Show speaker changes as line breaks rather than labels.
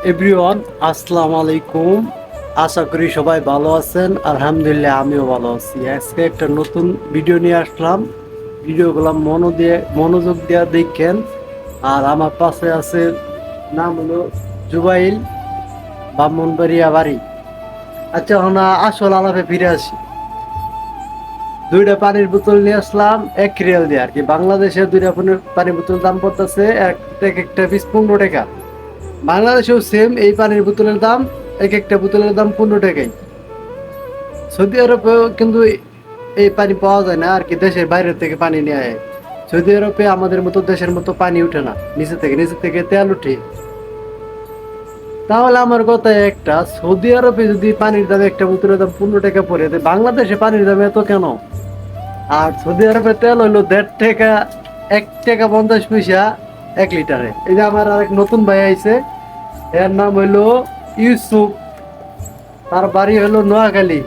Everyone, আসসালামু আলাইকুম। আশা করি সবাই ভালো আছেন। আলহামদুলিল্লাহ, আমিও ভালো আছি। আজকে একটা নতুন ভিডিও নিয়ে আসলাম। ভিডিওগুলো মনোযোগ দিয়ে দেখেন। আর আমার পাশে আছে, নাম হলো জুবাইল, ব্রাহ্মণবাড়িয়া বাড়ি। আচ্ছা, এখন আসল আলাপে ফিরে আসি। দুইটা পানির বোতল নিয়ে আসলাম 1 রিয়াল দিয়ে আর কি। বাংলাদেশে দুইটা পানির বোতল দাম পড়তেছে এক একটা পিস 15 টাকা। বাংলাদেশেও সেম এই পানির বোতলের দাম, এক একটা বোতলের দাম 15 টাকাই। সৌদি আরবেও কিন্তু এই পানি পাওয়া যায় না আর কি, দেশের বাইরে থেকে পানি নিয়ে আয়। সৌদি আরবে আমাদের মতো দেশের মতো পানি উঠে না, নিচে থেকে তেল উঠে। তাহলে আমার কথা একটা, সৌদি আরবে যদি পানির দাম একটা বোতলের দাম 15 টাকা পড়ে, বাংলাদেশে পানির দাম এত কেন? আর সৌদি আরবে তেল হইলো 1.5 টাকা, 1 টাকা 50 পয়সা 1 লিটারে। এই যে আমার আরেক নতুন ভাই আইছে, এর নাম হইলো ইউসুফ, তার বাড়ি হলো নোয়াখালী।